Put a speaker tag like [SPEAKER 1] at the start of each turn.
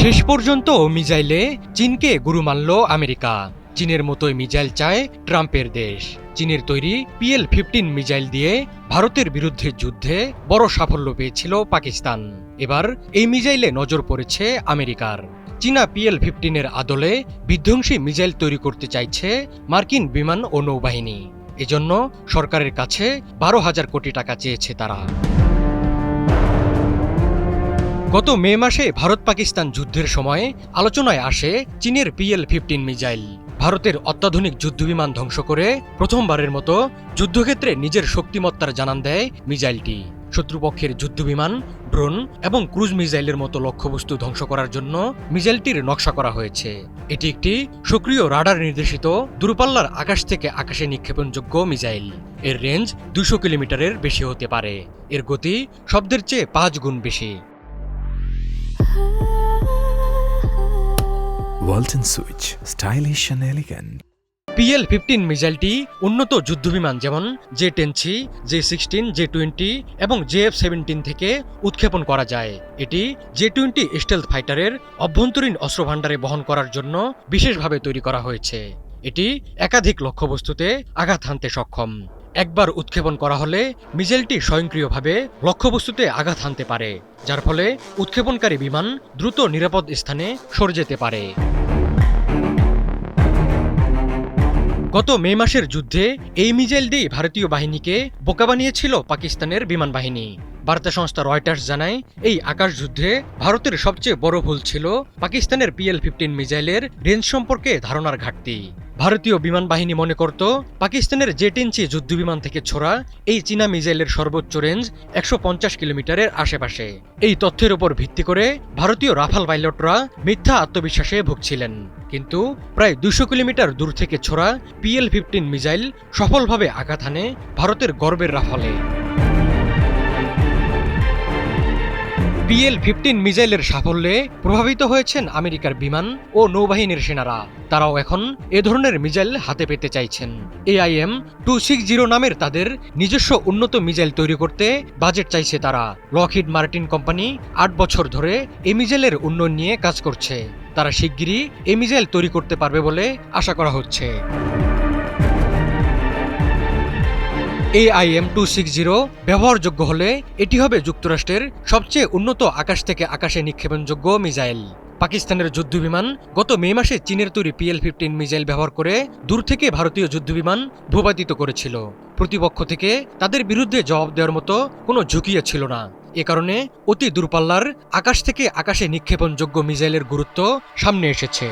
[SPEAKER 1] শেষ পর্যন্ত মিসাইলে চীনকে গুরু মানল আমেরিকা। চীনের মতোই মিসাইল চায় ট্রাম্পের দেশ। চীনের তৈরি PL-15 মিসাইল দিয়ে ভারতের বিরুদ্ধে যুদ্ধে বড় সাফল্য পেয়েছিল পাকিস্তান। এবার এই মিসাইলে নজর পড়েছে আমেরিকার। চীনা PL-15-এর আদলে বিধ্বংসী মিসাইল তৈরি করতে চাইছে মার্কিন বিমান ও নৌবাহিনী। এজন্য সরকারের কাছে 12,000 কোটি টাকা চেয়েছে তারা। গত মে মাসে ভারত পাকিস্তান যুদ্ধের সময় আলোচনায় আসে চীনের PL-15 মিসাইল। ভারতের অত্যাধুনিক যুদ্ধবিমান ধ্বংস করে প্রথমবারের মতো যুদ্ধক্ষেত্রে নিজের শক্তিমত্তার জানান দেয় মিসাইলটি। শত্রুপক্ষের যুদ্ধবিমান, ড্রোন এবং ক্রুজ মিসাইলের মতো লক্ষ্যবস্তু ধ্বংস করার জন্য মিসাইলটির নকশা করা হয়েছে। এটি একটি সক্রিয় রাডার নির্দেশিত দূরপাল্লার আকাশ থেকে আকাশে নিক্ষেপণযোগ্য মিসাইল। এর রেঞ্জ 200 কিলোমিটারের বেশি হতে পারে। এর গতি শব্দের চেয়ে 5 গুণ বেশি।
[SPEAKER 2] Walton switch, stylish and elegant.
[SPEAKER 1] PL-15 মিসাইলটি উন্নত যুদ্ধবিমান যেমন J-10C, J-16, J-20 এবং JF-17 থেকে উৎক্ষেপণ করা যায়। এটি J-20 স্টেলথ ফাইটারের অভ্যন্তরীণ অস্ত্রভাণ্ডারে বহন করার জন্য বিশেষভাবে তৈরি করা হয়েছে। এটি একাধিক লক্ষ্যবস্তুতে আঘাত হানতে সক্ষম। একবার উৎক্ষেপণ করা হলে মিসাইলটি স্বয়ংক্রিয়ভাবে লক্ষ্যবস্তুতে আঘাত হানতে পারে, যার ফলে উৎক্ষেপণকারী বিমান দ্রুত নিরাপদ স্থানে সরে যেতে পারে। গত মে মাসের যুদ্ধে এই মিসাইল দিয়ে ভারতীয় বাহিনীকে বোকা বানিয়েছিল পাকিস্তানের বিমান বাহিনী। বার্তা সংস্থা রয়টার্স জানায়, এই আকাশ যুদ্ধে ভারতের সবচেয়ে বড় ভুল ছিল পাকিস্তানের PL-15 মিসাইলের রেঞ্জ সম্পর্কে ধারণার ঘাটতি। ভারতীয় বিমান বাহিনী মনে করত পাকিস্তানের J-10C যুদ্ধবিমান থেকে ছোড়া এই চীনা মিসাইলের সর্বোচ্চ রেঞ্জ 150 কিলোমিটারের আশেপাশে। এই তথ্যের উপর ভিত্তি করে ভারতীয় রাফাল পাইলটরা মিথ্যা আত্মবিশ্বাসে ভুগছিলেন। কিন্তু প্রায় 200 কিলোমিটার দূর থেকে ছোড়া PL-15 মিসাইল সফলভাবে আঘাত হানে ভারতের গর্বের রাফালে। PL-15 মিসাইলের সাফল্যে প্রভাবিত হয়েছেন আমেরিকার বিমান ও নৌবাহিনীর সেনারা। তারাও এখন এ ধরনের মিসাইল হাতে পেতে চাইছেন। AIM-260 নামের তাদের নিজস্ব উন্নত মিসাইল তৈরি করতে বাজেট চাইছে তারা। লকহিড মার্টিন কোম্পানি 8 বছর ধরে এই মিসাইলের উন্নয়ন নিয়ে কাজ করছে। তারা শিগগিরই এই মিসাইল তৈরি করতে পারবে বলে আশা করা হচ্ছে। AIM-260 ব্যবহারযোগ্য হলে এটি হবে যুক্তরাষ্ট্রের সবচেয়ে উন্নত আকাশ থেকে আকাশে নিক্ষেপণযোগ্য মিসাইল। পাকিস্তানের যুদ্ধবিমান গত মে মাসে চীনের তৈরি PL-15 মিসাইল ব্যবহার করে দূর থেকে ভারতীয় যুদ্ধবিমান ভূপাতিত করেছিল। প্রতিপক্ষ থেকে তাদের বিরুদ্ধে জবাব দেওয়ার মতো কোনো ঝুঁকিও ছিল না। এ কারণে অতি দূরপাল্লার আকাশ থেকে আকাশে নিক্ষেপণযোগ্য মিসাইলের গুরুত্ব সামনে এসেছে।